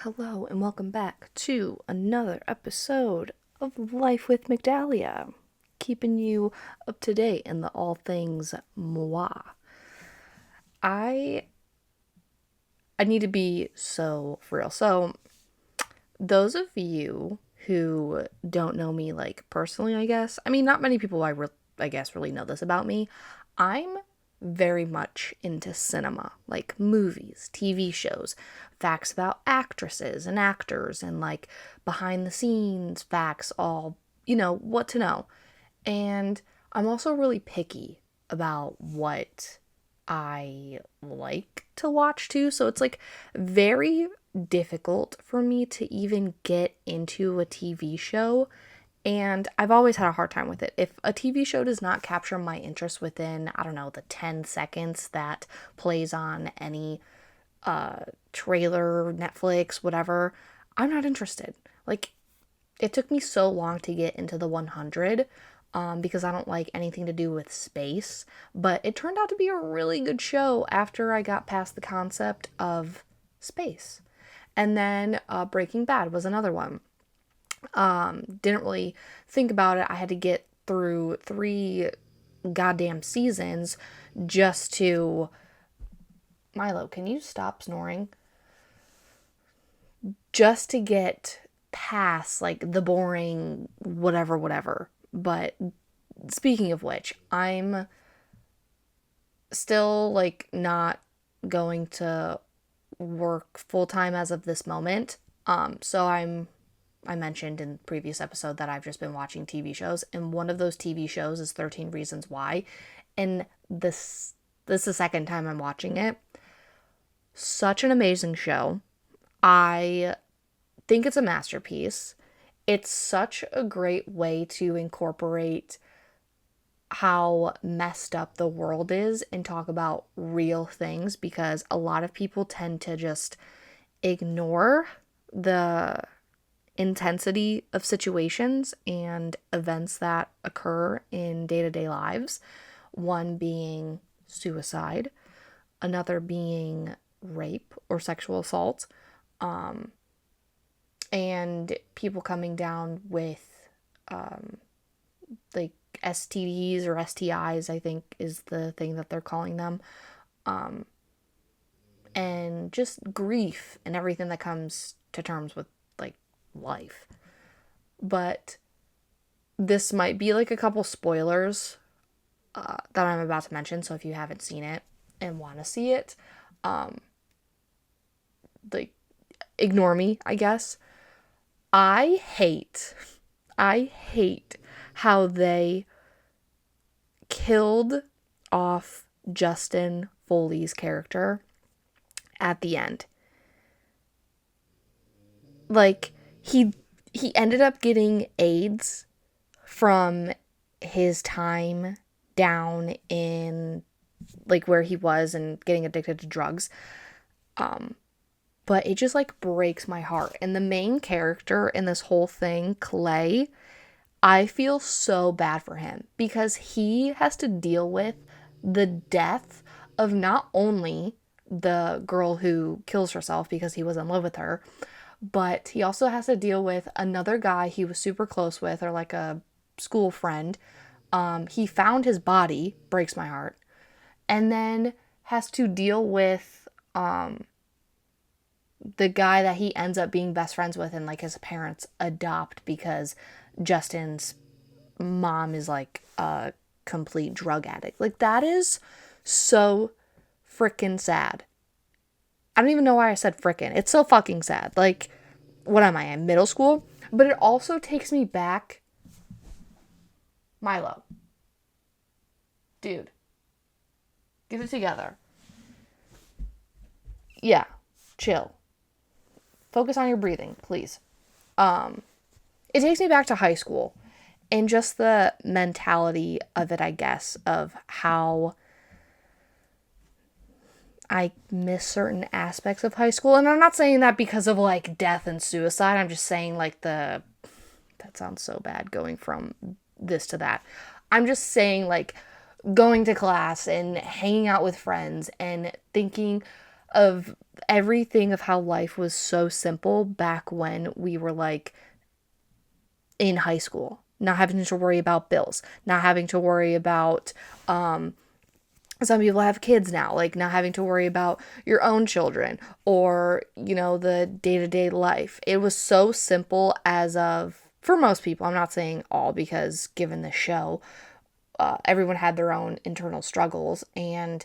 Hello and welcome back to another episode of Life with Migdalia, keeping you up to date in the all things moi. I I need to be so for real. So those of you who don't know me like personally, I mean not many people I guess really know this about me. I'm very much into cinema, like movies, TV shows, facts about actresses and actors, and like behind the scenes facts, all, what to know. And I'm also really picky about what I like to watch too. So it's like very difficult for me to even get into a TV show. And I've always had a hard time with it. If a TV show does not capture my interest within, I don't know, the 10 seconds that plays on any trailer, Netflix, whatever, I'm not interested. Like, it took me so long to get into the 100 because I don't like anything to do with space. But it turned out to be a really good show after I got past the concept of space. And then Breaking Bad was another one. Didn't really think about it. I had to get through 3 goddamn seasons just to. Milo, can you stop snoring? Just to get past like the boring whatever. But speaking of which, I'm still like not going to work full time as of this moment. So I mentioned in previous episode that I've just been watching TV shows, and one of those TV shows is 13 Reasons Why, and this is the second time I'm watching it. Such an amazing show. I think it's a masterpiece. It's such a great way to incorporate how messed up the world is and talk about real things, because a lot of people tend to just ignore the intensity of situations and events that occur in day-to-day lives. One being suicide, another being rape or sexual assault, and people coming down with like STDs or STIs, I think is the thing that they're calling them, and just grief and everything that comes to terms with like life. But this might be like a couple spoilers that I'm about to mention, so if you haven't seen it and want to see it, like ignore me, I guess. I hate how they killed off Justin Foley's character at the end. Like, he ended up getting AIDS from his time down in like where he was and getting addicted to drugs. But it just like breaks my heart. And the main character in this whole thing, Clay, I feel so bad for him because he has to deal with the death of not only the girl who kills herself because he was in love with her, but he also has to deal with another guy he was super close with, or like a school friend. He found his body, breaks my heart, and then has to deal with the guy that he ends up being best friends with, and like his parents adopt because Justin's mom is like a complete drug addict. Like, that is so freaking sad. I don't even know why I said frickin'. It's so fucking sad. Like, what am I, in middle school? But it also takes me back. Milo. Dude. Get it together. Yeah. Chill. Focus on your breathing, please. It takes me back to high school and just the mentality of it, I guess, of how I miss certain aspects of high school. And I'm not saying that because of like death and suicide. I'm just saying like that sounds so bad going from this to that. I'm just saying like going to class and hanging out with friends and thinking of everything of how life was so simple back when we were like in high school, not having to worry about bills, not having to worry about some people have kids now, like not having to worry about your own children or, the day-to-day life. It was so simple as of, for most people, I'm not saying all because given the show, everyone had their own internal struggles and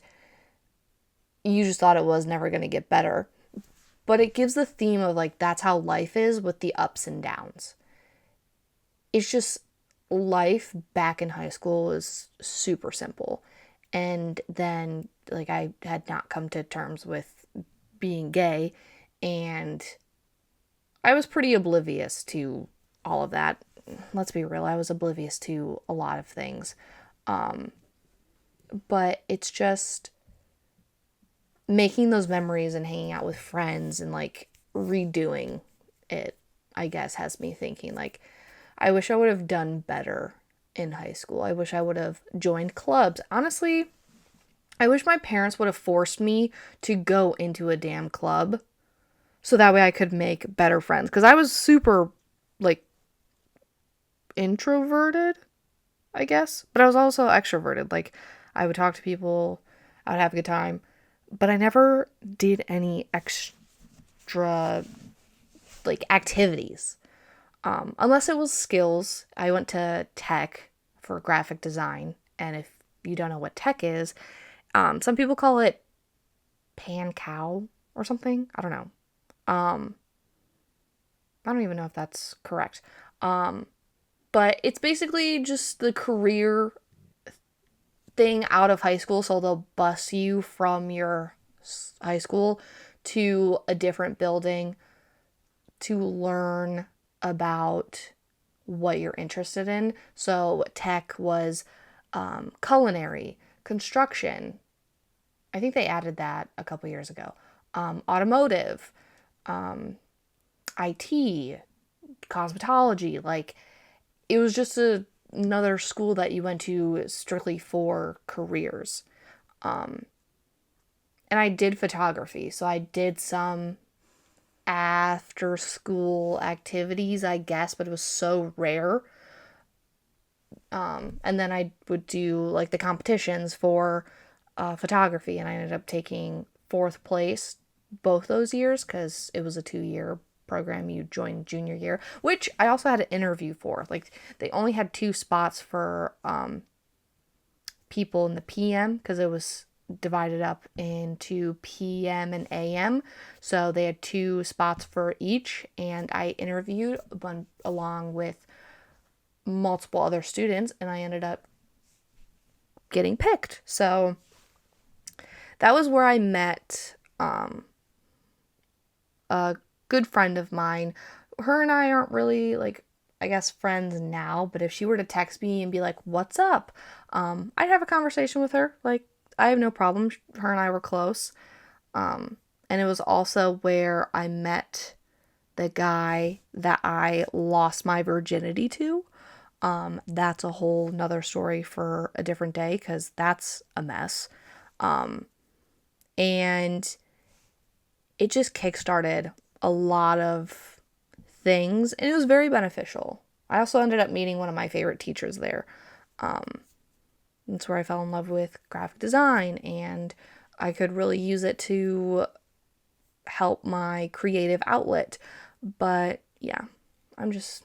you just thought it was never going to get better. But it gives the theme of like, that's how life is with the ups and downs. It's just life back in high school was super simple. And then, like, I had not come to terms with being gay, and I was pretty oblivious to all of that. Let's be real, I was oblivious to a lot of things. But it's just making those memories and hanging out with friends and, like, redoing it, I guess, has me thinking, like, I wish I would have done better in high school. I wish I would have joined clubs. Honestly, I wish my parents would have forced me to go into a damn club so that way I could make better friends. Because I was super, like, introverted, I guess. But I was also extroverted. Like, I would talk to people, I would have a good time. But I never did any extra, like, activities. Unless it was skills. I went to tech for graphic design. And if you don't know what tech is, some people call it pan cow or something. I don't know. I don't even know if that's correct. But it's basically just the career thing out of high school. So they'll bus you from your high school to a different building to learn about what you're interested in. So tech was culinary, construction. I think they added that a couple years ago. Automotive, IT, cosmetology. Like, it was just another school that you went to strictly for careers. And I did photography, so I did some after school activities, I guess, but it was so rare. And then I would do like the competitions for photography, and I ended up taking fourth place both those years because it was a 2-year program. You joined junior year, which I also had an interview for. Like, they only had 2 spots for people in the PM because it was divided up into PM and AM. So they had 2 spots for each, and I interviewed along with multiple other students, and I ended up getting picked. So that was where I met a good friend of mine. Her and I aren't really, like, I guess friends now, but if she were to text me and be like, "What's up?" I'd have a conversation with her. Like, I have no problem. Her and I were close. And it was also where I met the guy that I lost my virginity to. That's a whole nother story for a different day because that's a mess. And it just kickstarted a lot of things, and it was very beneficial. I also ended up meeting one of my favorite teachers there. That's where I fell in love with graphic design, and I could really use it to help my creative outlet. But yeah, I'm just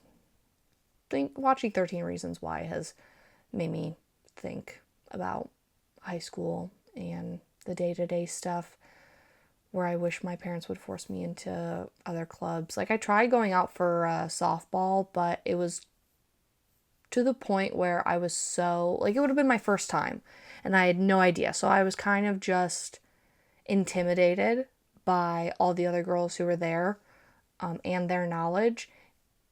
watching 13 Reasons Why has made me think about high school and the day-to-day stuff where I wish my parents would force me into other clubs. Like, I tried going out for softball, but it was to the point where I was so, like, it would have been my first time and I had no idea. So I was kind of just intimidated by all the other girls who were there and their knowledge.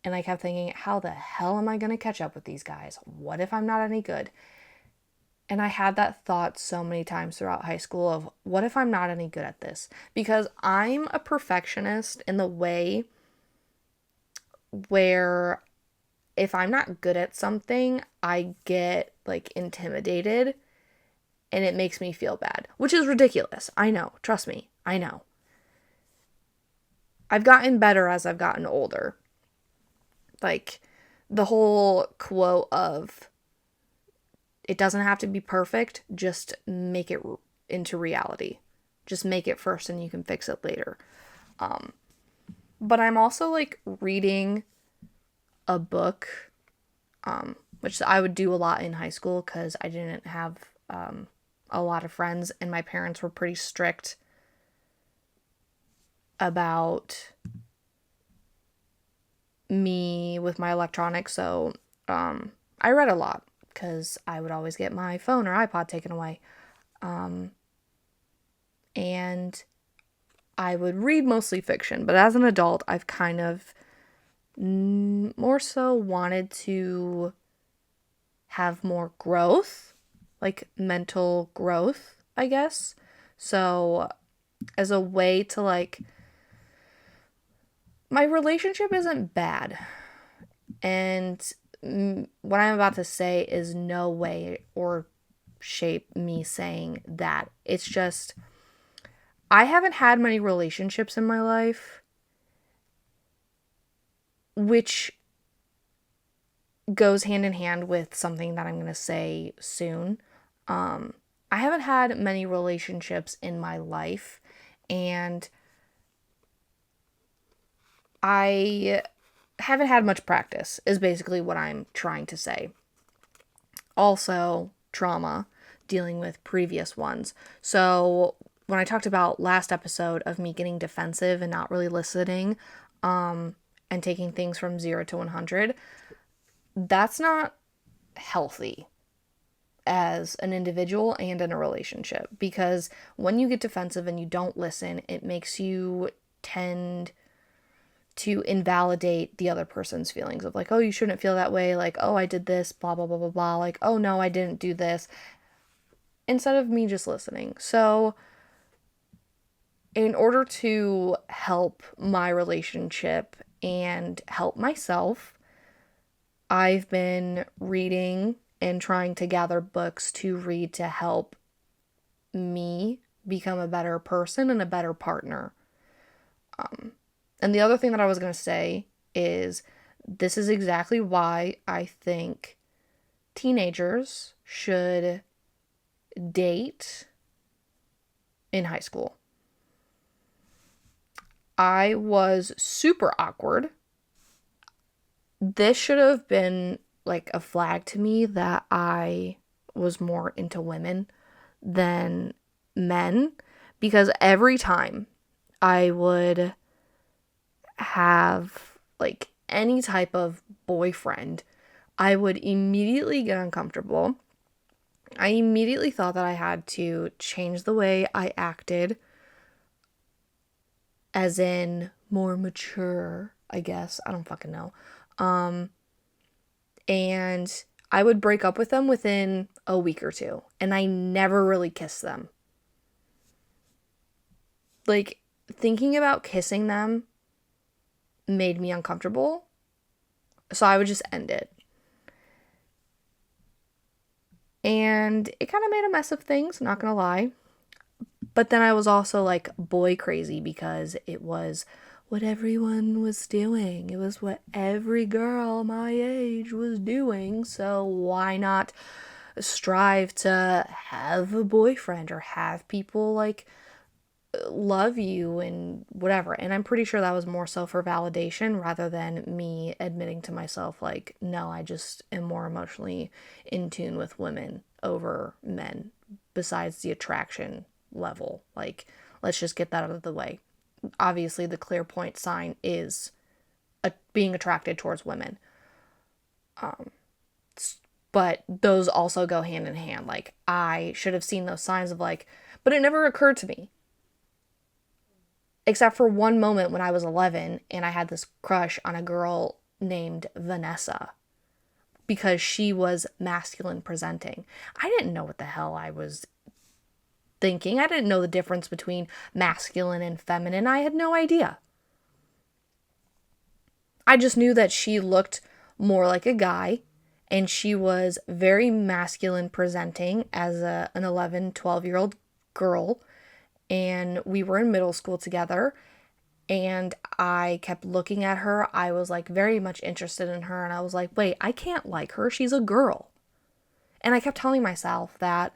And I kept thinking, how the hell am I going to catch up with these guys? What if I'm not any good? And I had that thought so many times throughout high school of, what if I'm not any good at this? Because I'm a perfectionist in the way where if I'm not good at something, I get, like, intimidated. and it makes me feel bad, which is ridiculous. I know. Trust me. I know. I've gotten better as I've gotten older. Like, the whole quote of, it doesn't have to be perfect, just make it into reality. Just make it first and you can fix it later. But I'm also, like, reading a book, which I would do a lot in high school because I didn't have a lot of friends, and my parents were pretty strict about me with my electronics. So I read a lot because I would always get my phone or iPod taken away. And I would read mostly fiction, but as an adult, I've kind of more so wanted to have more growth, like mental growth, I guess. So as a way to, like, my relationship isn't bad. And what I'm about to say is no way or shape me saying that. It's just, I haven't had many relationships in my life, which goes hand in hand with something that I'm going to say soon. I haven't had many relationships in my life, and I haven't had much practice, is basically what I'm trying to say. Also, trauma, dealing with previous ones. So, when I talked about last episode of me getting defensive and not really listening, and taking things from 0 to 100, that's not healthy as an individual and in a relationship, because when you get defensive and you don't listen, it makes you tend to invalidate the other person's feelings of, like, oh, you shouldn't feel that way, like, oh, I did this, blah blah blah blah blah, like, oh no, I didn't do this, instead of me just listening. So in order to help my relationship and help myself, I've been reading and trying to gather books to read to help me become a better person and a better partner. And the other thing that I was going to say is, this is exactly why I think teenagers should date in high school. I was super awkward. This should have been like a flag to me that I was more into women than men, because every time I would have, like, any type of boyfriend, I would immediately get uncomfortable. I immediately thought that I had to change the way I acted, as in more mature, I guess. I don't fucking know. And I would break up with them within a week or two, and I never really kissed them. Like, thinking about kissing them made me uncomfortable, so I would just end it. And it kind of made a mess of things, not gonna lie. But then I was also, like, boy crazy, because it was what everyone was doing. It was what every girl my age was doing. So why not strive to have a boyfriend or have people, like, love you and whatever. And I'm pretty sure that was more so for validation rather than me admitting to myself, like, no, I just am more emotionally in tune with women over men, besides the attraction level. Like, let's just get that out of the way. Obviously, the clear point sign is being attracted towards women. But those also go hand in hand. Like, I should have seen those signs of, like, but it never occurred to me. Except for one moment when I was 11 and I had this crush on a girl named Vanessa, because she was masculine presenting. I didn't know what the hell I was thinking. I didn't know the difference between masculine and feminine. I had no idea. I just knew that she looked more like a guy and she was very masculine presenting as an 11, 12-year-old girl, and we were in middle school together, and I kept looking at her. I was like very much interested in her, and I was like, wait, I can't like her. She's a girl. And I kept telling myself that,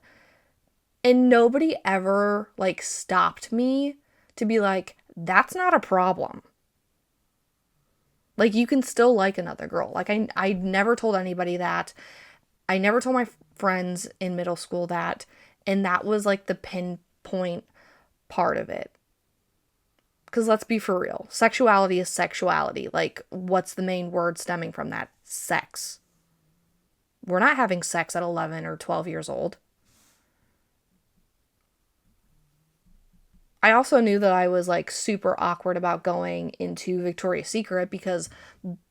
and nobody ever like stopped me to be like, that's not a problem. Like, you can still like another girl. Like, I never told anybody that. I never told my friends in middle school that. And that was like the pinpoint part of it. Because let's be for real. Sexuality is sexuality. Like, what's the main word stemming from that? Sex. We're not having sex at 11 or 12 years old. I also knew that I was like super awkward about going into Victoria's Secret because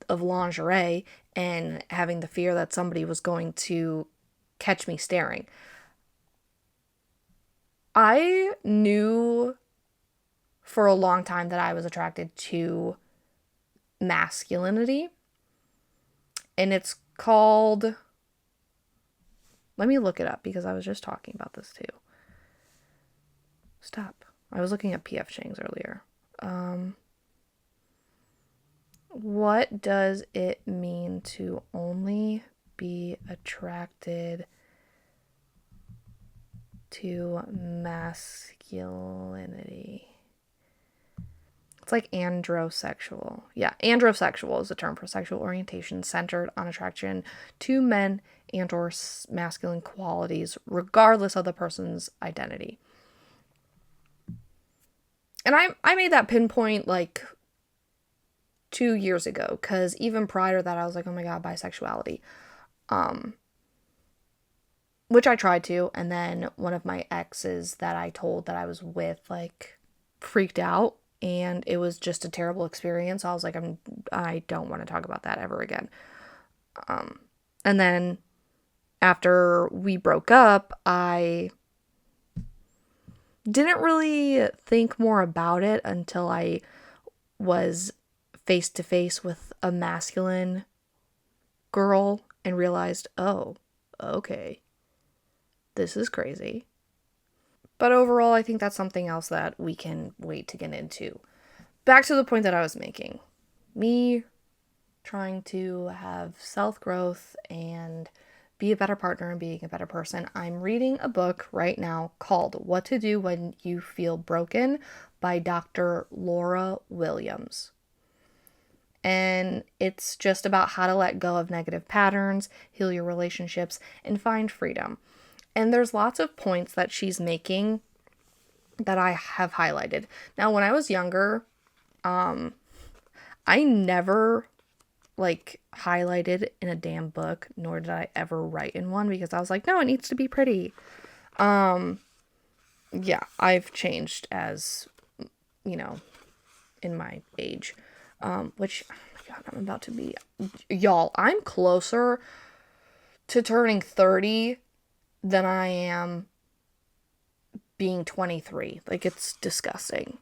of lingerie and having the fear that somebody was going to catch me staring. I knew for a long time that I was attracted to masculinity, and it's called, let me look it up because I was just talking about this too. Stop. I was looking at PF Chang's earlier. What does it mean to only be attracted to masculinity? It's like androsexual. Yeah, androsexual is a term for sexual orientation centered on attraction to men and or masculine qualities, regardless of the person's identity. And I made that pinpoint like 2 years ago, because even prior to that, I was like, oh my God, bisexuality. Which I tried to, and then one of my exes that I told that I was with, like, freaked out, and it was just a terrible experience. I was like, I don't want to talk about that ever again. And then after we broke up, I didn't really think more about it until I was face to face with a masculine girl and realized, oh, okay, this is crazy. But overall, I think that's something else that we can wait to get into. Back to the point that I was making. Me trying to have self-growth and be a better partner and being a better person. I'm reading a book right now called What to Do When You Feel Broken by Dr. Laura Williams. And it's just about how to let go of negative patterns, heal your relationships, and find freedom. And there's lots of points that she's making that I have highlighted. Now, when I was younger, I never like highlighted in a damn book, nor did I ever write in one, because I was like, no, it needs to be pretty. Yeah, I've changed as, you know, in my age. Which, oh my God, I'm about to be, y'all, I'm closer to turning 30 than I am being 23. Like, it's disgusting.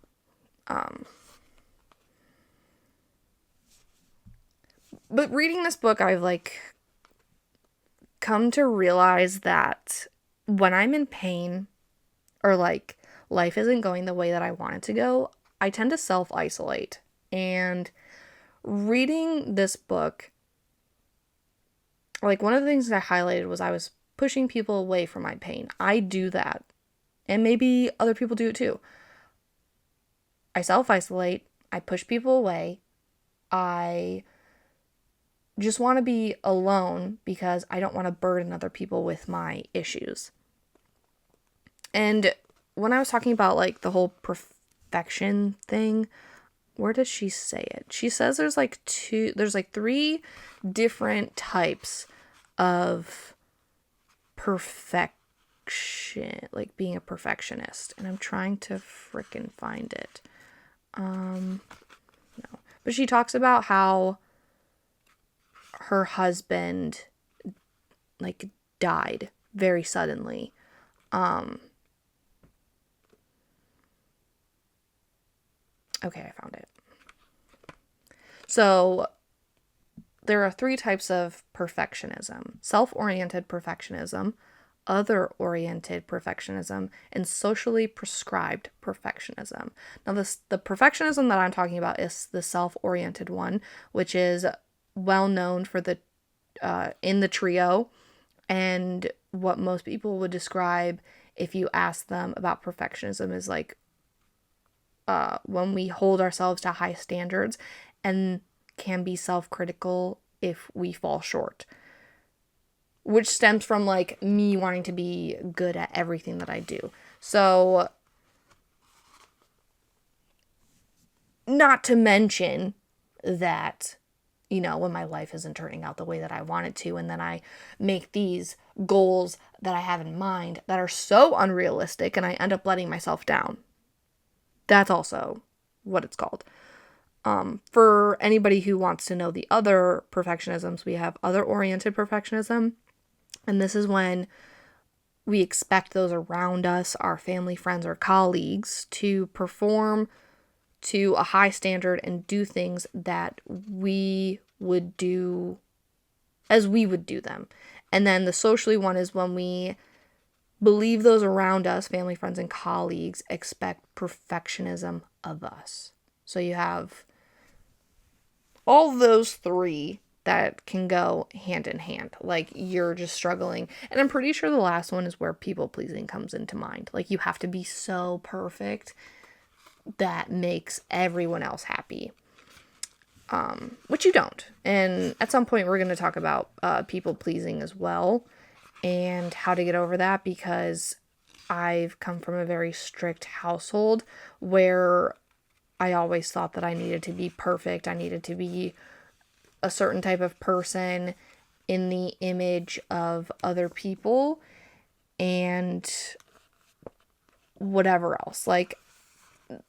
But reading this book, I've like come to realize that when I'm in pain or like life isn't going the way that I want it to go, I tend to self-isolate. And reading this book, like, one of the things that I highlighted was I was pushing people away from my pain. I do that. And maybe other people do it too. I self-isolate. I push people away. I just want to be alone because I don't want to burden other people with my issues. And when I was talking about like the whole perfection thing, where does she say it? She says there's like three different types of perfection, like being a perfectionist. And I'm trying to frickin' find it. No. But she talks about how her husband like died very suddenly. Okay, I found it. So there are 3 types of perfectionism: self-oriented perfectionism, other-oriented perfectionism, and socially prescribed perfectionism. Now, the perfectionism that I'm talking about is the self-oriented one, which is well known for the in the trio, and what most people would describe if you ask them about perfectionism is like when we hold ourselves to high standards and can be self-critical if we fall short, which stems from like me wanting to be good at everything that I do. So, not to mention that, when my life isn't turning out the way that I want it to, and then I make these goals that I have in mind that are so unrealistic and I end up letting myself down. That's also what it's called. For anybody who wants to know the other perfectionisms, we have other-oriented perfectionism. And this is when we expect those around us, our family, friends, or colleagues, to perform to a high standard and do things that we would do as we would do them. And then the socially one is when we believe those around us, family, friends, and colleagues, expect perfectionism of us. So you have all those 3 that can go hand in hand. Like, you're just struggling. And I'm pretty sure the last one is where people pleasing comes into mind. Like, you have to be so perfect that makes everyone else happy. Which you don't. And at some point we're going to talk about people pleasing as well and how to get over that, because I've come from a very strict household where I always thought that I needed to be perfect. I needed to be a certain type of person in the image of other people and whatever else. Like,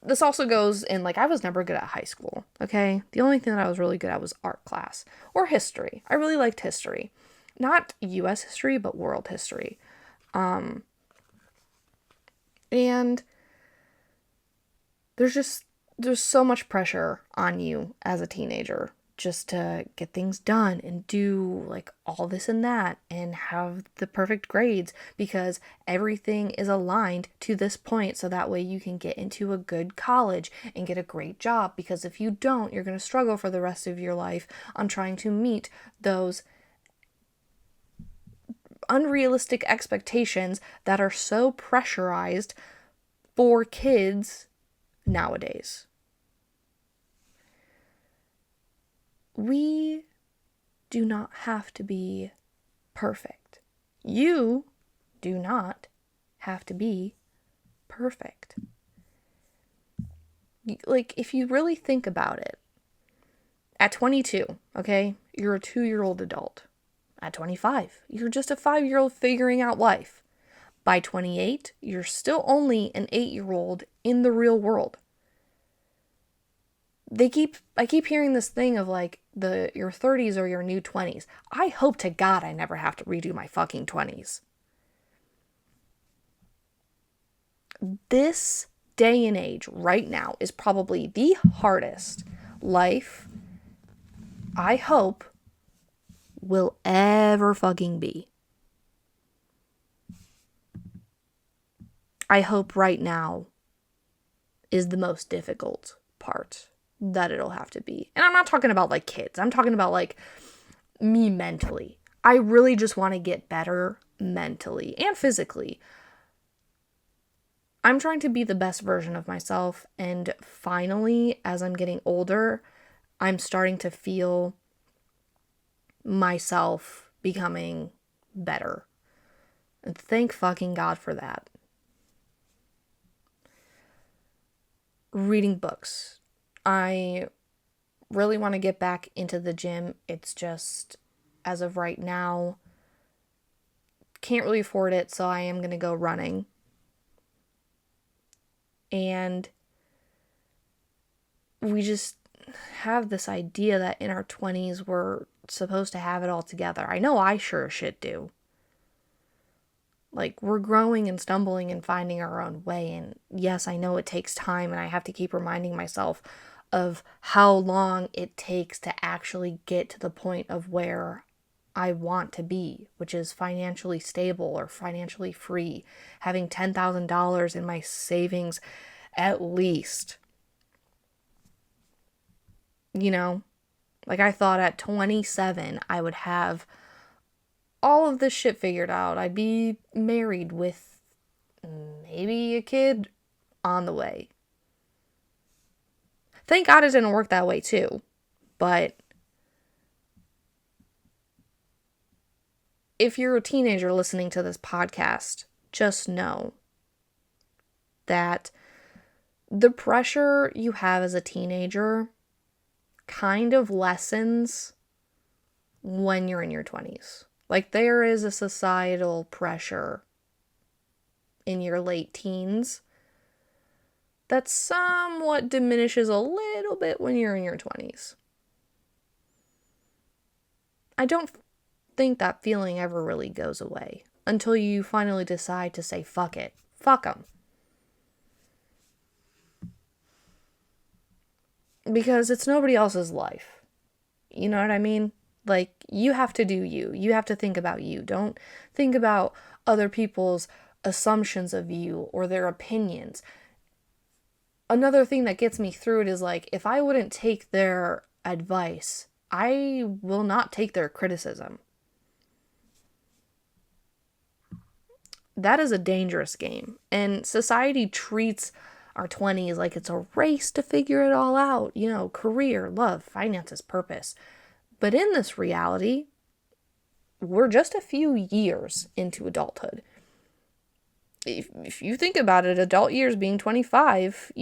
this also goes in, like, I was never good at high school, okay? The only thing that I was really good at was art class or history. I really liked history. Not U.S. history, but world history. And there's so much pressure on you as a teenager just to get things done and do like all this and that and have the perfect grades, because everything is aligned to this point, so that way you can get into a good college and get a great job, because if you don't, you're going to struggle for the rest of your life on trying to meet those unrealistic expectations that are so pressurized for kids nowadays. We do not have to be perfect. You do not have to be perfect. Like, if you really think about it, at 22, okay, you're a 2-year-old adult. At 25, you're just a 5-year-old figuring out life. By 28, you're still only an 8-year-old in the real world. I keep hearing this thing of like your 30s or your new 20s. I hope to God I never have to redo my fucking 20s. This day and age right now is probably the hardest life I hope will ever fucking be. I hope right now is the most difficult part that it'll have to be. And I'm not talking about like kids. I'm talking about like me mentally. I really just want to get better mentally and physically. I'm trying to be the best version of myself, and finally, as I'm getting older, I'm starting to feel myself becoming better. And thank fucking God for that. Reading books. I really want to get back into the gym. It's just, as of right now, can't really afford it, so I am going to go running. And we just have this idea that in our 20s we're supposed to have it all together. I know I sure as shit do. Like, we're growing and stumbling and finding our own way. And yes, I know it takes time, and I have to keep reminding myself of how long it takes to actually get to the point of where I want to be, which is financially stable or financially free, having $10,000 in my savings at least. You know, like I thought at 27 I would have all of this shit figured out. I'd be married with maybe a kid on the way. Thank God it didn't work that way too. But if you're a teenager listening to this podcast, just know that the pressure you have as a teenager kind of lessens when you're in your 20s. Like, there is a societal pressure in your late teens that somewhat diminishes a little bit when you're in your 20s. I don't think that feeling ever really goes away until you finally decide to say, fuck it. Fuck them. Because it's nobody else's life. You know what I mean? Like, you have to do you. You have to think about you. Don't think about other people's assumptions of you or their opinions. Another thing that gets me through it is like, if I wouldn't take their advice, I will not take their criticism. That is a dangerous game. And society treats our 20s like it's a race to figure it all out. You know, career, love, finances, purpose. But in this reality, we're just a few years into adulthood. If you think about it, adult years being 25,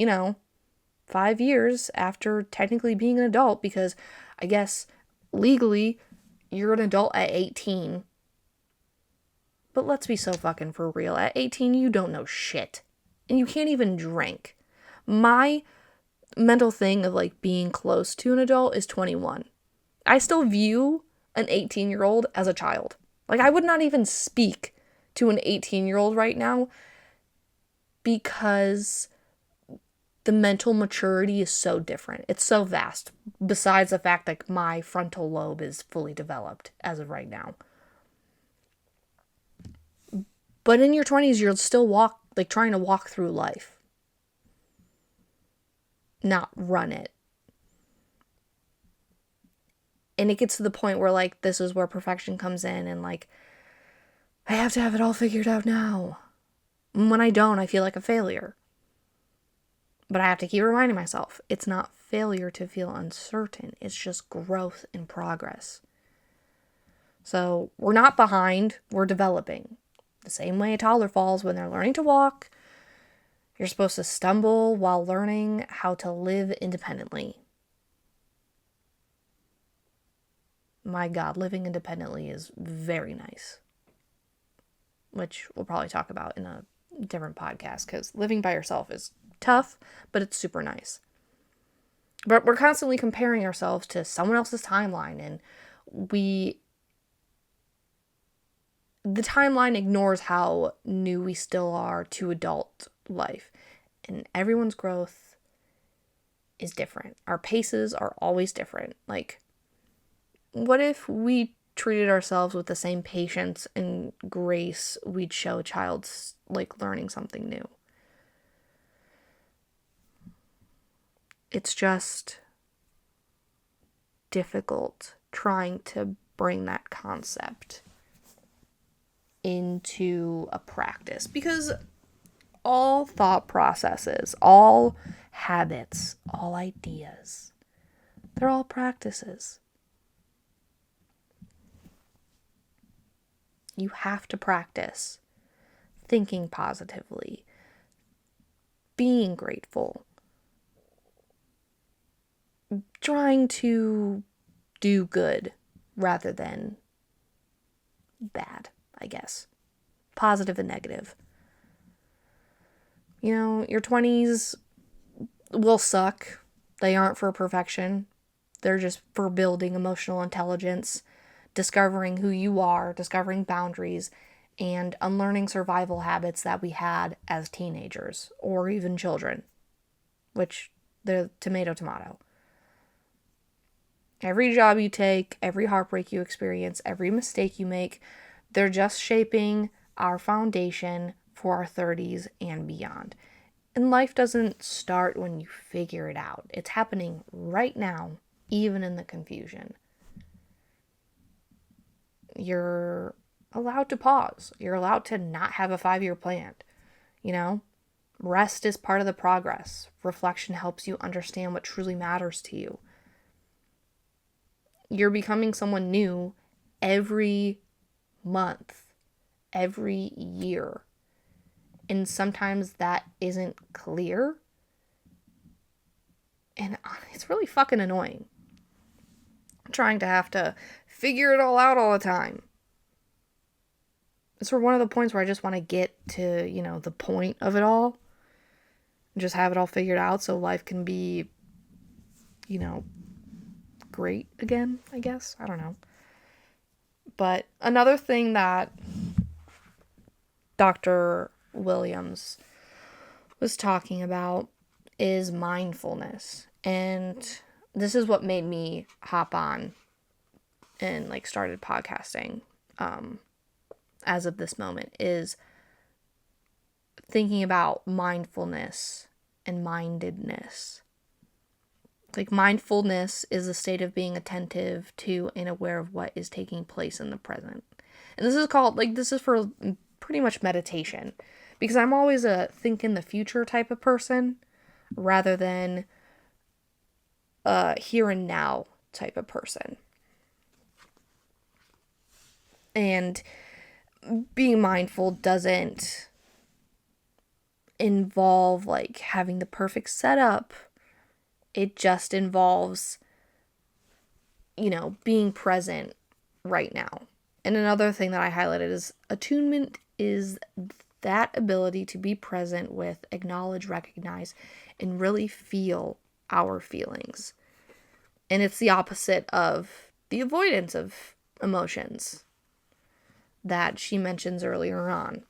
5 years after technically being an adult, because I guess legally you're an adult at 18. But let's be so fucking for real. At 18, you don't know shit. And you can't even drink. My mental thing of like being close to an adult is 21. I still view an 18-year-old as a child. Like, I would not even speak to an 18-year-old right now because the mental maturity is so different. It's so vast. Besides the fact that my frontal lobe is fully developed as of right now. But in your 20s, you're still trying to walk through life. Not run it. And it gets to the point where, like, this is where perfection comes in and, like, I have to have it all figured out now. And when I don't, I feel like a failure. But I have to keep reminding myself, it's not failure to feel uncertain. It's just growth and progress. So we're not behind, we're developing. The same way a toddler falls when they're learning to walk. You're supposed to stumble while learning how to live independently. My God, living independently is very nice. Which we'll probably talk about in a different podcast, because living by yourself is tough, but it's super nice. But we're constantly comparing ourselves to someone else's timeline, and the timeline ignores how new we still are to adult life. And everyone's growth is different. Our paces are always different. Like, what if we treated ourselves with the same patience and grace we'd show a child, like, learning something new? It's just difficult trying to bring that concept into a practice, because all thought processes, all habits, all ideas, they're all practices. You have to practice thinking positively, being grateful, trying to do good rather than bad, I guess. Positive and negative. Your 20s will suck. They aren't for perfection. They're just for building emotional intelligence, discovering who you are, discovering boundaries, and unlearning survival habits that we had as teenagers or even children, which They're tomato, tomato. Every job you take, every heartbreak you experience, every mistake you make, they're just shaping our foundation for our 30s and beyond. And life doesn't start when you figure it out. It's happening right now, even in the confusion. You're allowed to pause. You're allowed to not have a 5-year plan. You know, rest is part of the progress. Reflection helps you understand what truly matters to you. You're becoming someone new every month, every year. And sometimes that isn't clear. And it's really fucking annoying. Trying to have to figure it all out all the time. It's one of the points where I just want to get to, the point of it all. And just have it all figured out so life can be, great again, I guess. I don't know. But another thing that Dr. Williams was talking about is mindfulness. And this is what made me hop on and started podcasting as of this moment, is thinking about mindfulness and mindedness. Mindfulness is a state of being attentive to and aware of what is taking place in the present. And this is for pretty much meditation, because I'm always a think in the future type of person rather than a here and now type of person. And being mindful doesn't involve having the perfect setup. It just involves, being present right now. And another thing that I highlighted is attunement is that ability to be present with, acknowledge, recognize, and really feel our feelings. And it's the opposite of the avoidance of emotions that she mentions earlier on.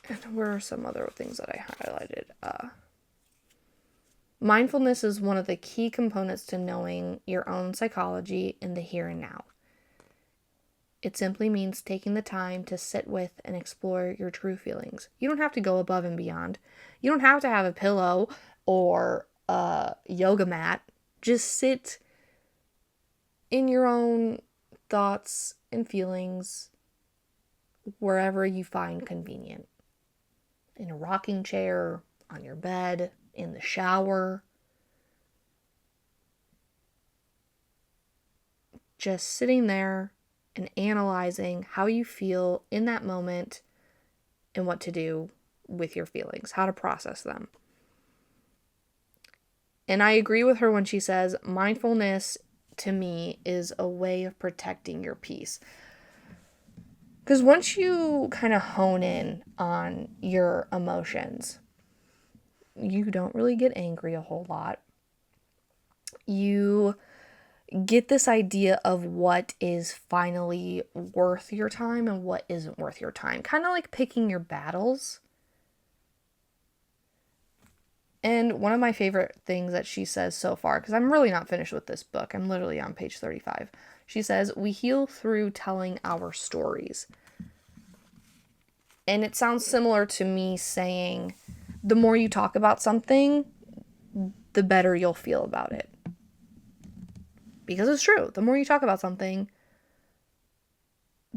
And where are some other things that I highlighted? Mindfulness is one of the key components to knowing your own psychology in the here and now. It simply means taking the time to sit with and explore your true feelings. You don't have to go above and beyond. You don't have to have a pillow or a yoga mat. Just sit in your own thoughts and feelings wherever you find convenient. In a rocking chair, on your bed, in the shower. Just sitting there and analyzing how you feel in that moment and what to do with your feelings, how to process them. And I agree with her when she says mindfulness to me is a way of protecting your peace. Because once you kind of hone in on your emotions, you don't really get angry a whole lot. You get this idea of what is finally worth your time and what isn't worth your time. Kind of like picking your battles. And one of my favorite things that she says so far, because I'm really not finished with this book, I'm literally on page 35. She says, we heal through telling our stories. And it sounds similar to me saying, the more you talk about something, the better you'll feel about it. Because it's true. The more you talk about something,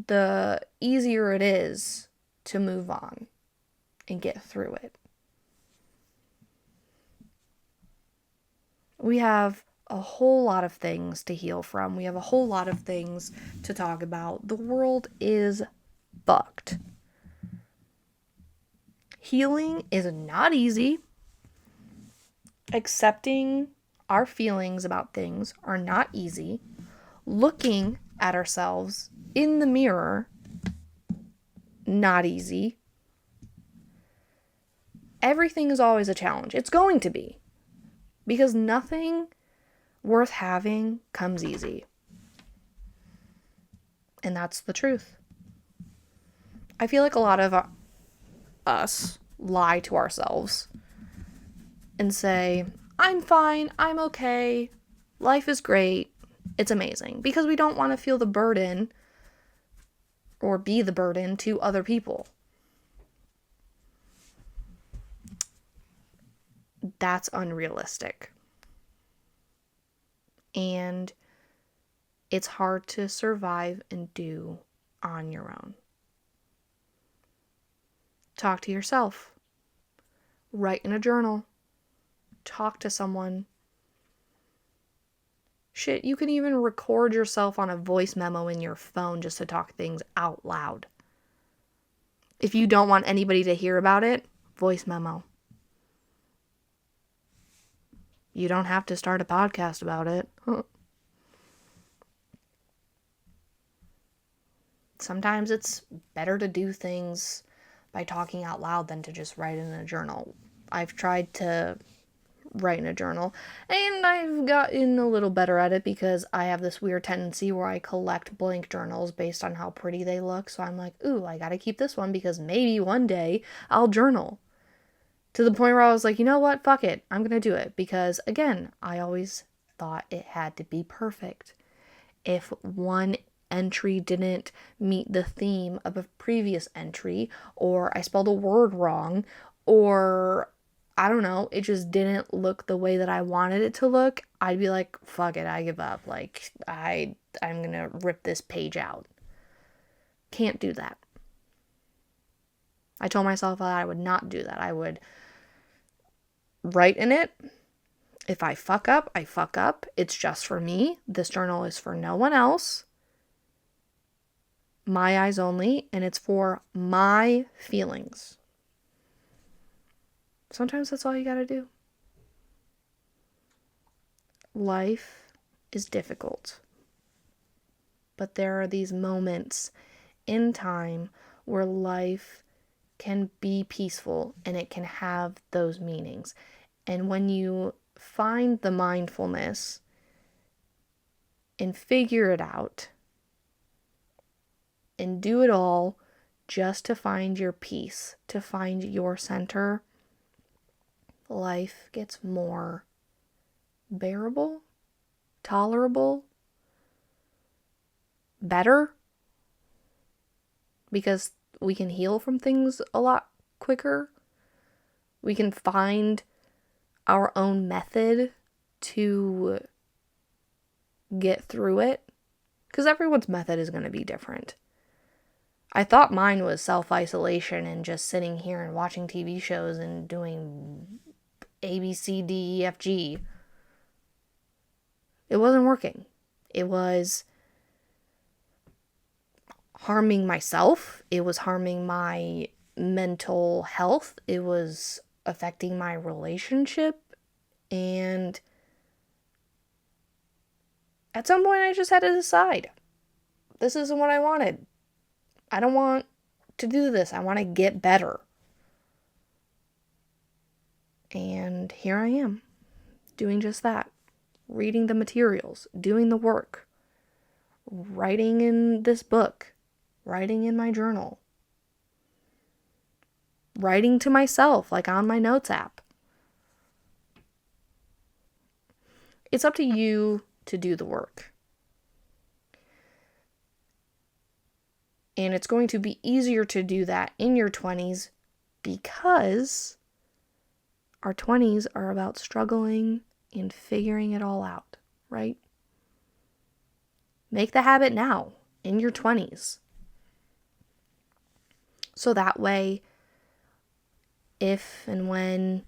the easier it is to move on and get through it. We have a whole lot of things to heal from. We have a whole lot of things to talk about. The world is fucked. Healing is not easy. Accepting our feelings about things are not easy. Looking at ourselves in the mirror, not easy. Everything is always a challenge. It's going to be. Because nothing worth having comes easy. And that's the truth. I feel like a lot of us lie to ourselves and say, I'm fine, I'm okay, life is great, it's amazing. Because we don't want to feel the burden or be the burden to other people. That's unrealistic. And it's hard to survive and do on your own. Talk to yourself. Write in a journal. Talk to someone. Shit, you can even record yourself on a voice memo in your phone just to talk things out loud. If you don't want anybody to hear about it, voice memo. You don't have to start a podcast about it. Sometimes it's better to do things by talking out loud than to just write in a journal. I've tried to write in a journal, and I've gotten a little better at it because I have this weird tendency where I collect blank journals based on how pretty they look. So I'm like, ooh, I gotta keep this one because maybe one day I'll journal. To the point where I was like, you know what? Fuck it. I'm gonna do it. Because again, I always thought it had to be perfect. If one entry didn't meet the theme of a previous entry, or I spelled a word wrong, or I don't know, it just didn't look the way that I wanted it to look, I'd be like, fuck it, I give up. Like, I'm gonna rip this page out. Can't do that. I told myself that I would not do that. I would write in it. If I fuck up, I fuck up. It's just for me. This journal is for no one else. My eyes only, and it's for my feelings. Sometimes that's all you gotta do. Life is difficult, but there are these moments in time where life can be peaceful and it can have those meanings. And when you find the mindfulness and figure it out and do it all just to find your peace, to find your center, life gets more bearable, tolerable, better, because we can heal from things a lot quicker. We can find our own method to get through it, because everyone's method is going to be different. I thought mine was self-isolation and just sitting here and watching TV shows and doing A, B, C, D, E, F, G. It wasn't working. It was harming myself. It was harming my mental health. It was affecting my relationship. And at some point I just had to decide, this isn't what I wanted. I don't want to do this. I want to get better. And here I am, doing just that. Reading the materials, doing the work, writing in this book, writing in my journal, writing to myself, like on my notes app. It's up to you to do the work. And it's going to be easier to do that in your 20s because our 20s are about struggling and figuring it all out, right? Make the habit now, in your 20s. So that way, if and when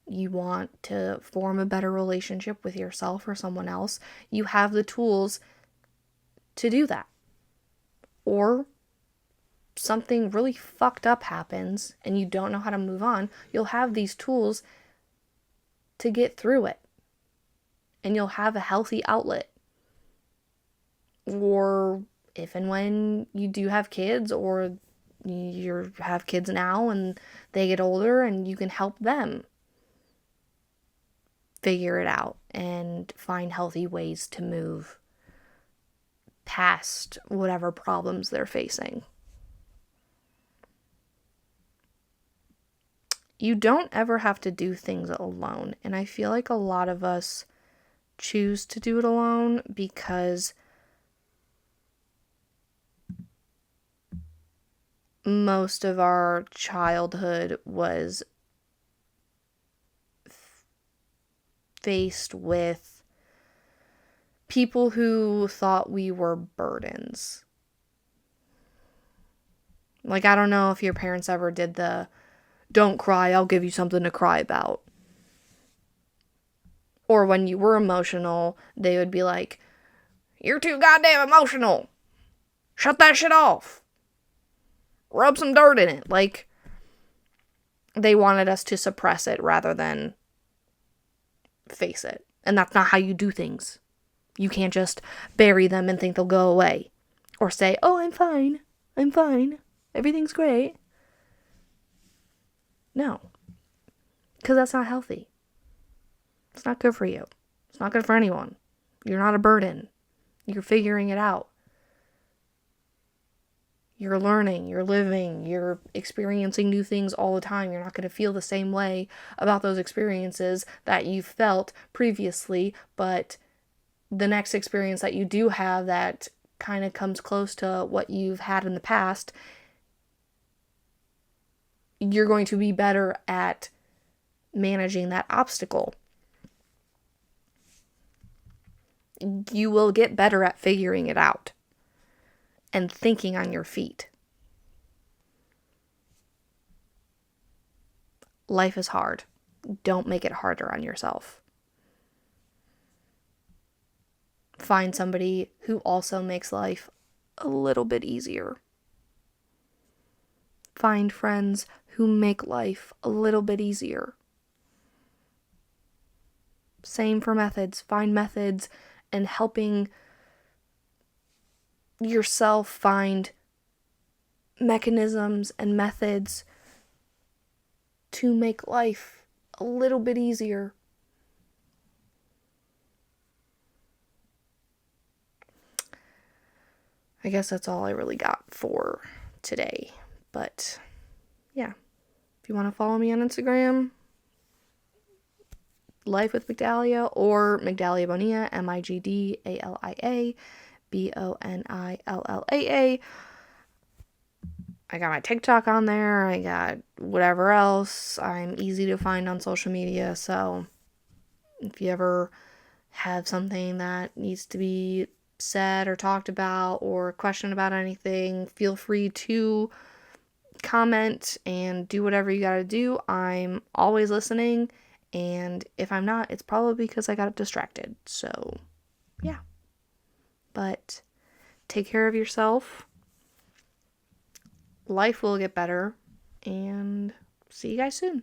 you want to form a better relationship with yourself or someone else, you have the tools to do that. Or something really fucked up happens and you don't know how to move on, you'll have these tools to get through it. And you'll have a healthy outlet. Or if and when you do have kids, or you have kids now and they get older, and you can help them figure it out and find healthy ways to move past whatever problems they're facing. you don't ever have to do things alone. And I feel like a lot of us choose to do it alone because most of our childhood was faced with people who thought we were burdens. Like, I don't know if your parents ever did the, don't cry, I'll give you something to cry about. Or when you were emotional, they would be like, you're too goddamn emotional. Shut that shit off. Rub some dirt in it. Like, they wanted us to suppress it rather than face it. And that's not how you do things. You can't just bury them and think they'll go away. Or say, oh, I'm fine. I'm fine. Everything's great. No. Because that's not healthy. It's not good for you. It's not good for anyone. You're not a burden. You're figuring it out. You're learning, you're living, you're experiencing new things all the time. You're not going to feel the same way about those experiences that you felt previously, but the next experience that you do have that kind of comes close to what you've had in the past, you're going to be better at managing that obstacle. You will get better at figuring it out and thinking on your feet. Life is hard. Don't make it harder on yourself. Find somebody who also makes life a little bit easier. Find friends who make life a little bit easier. Same for methods. Find methods and helping yourself find mechanisms and methods to make life a little bit easier. I guess that's all I really got for today. But yeah, if you want to follow me on Instagram, Life with Migdalia, or Migdalia Bonilla, Migdalia Bonilla. I got my TikTok on there. I got whatever else. I'm easy to find on social media. So if you ever have something that needs to be said or talked about or question about anything, feel free to comment and do whatever you gotta do. I'm always listening. And if I'm not, it's probably because I got distracted. So yeah. But take care of yourself. Life will get better, and see you guys soon.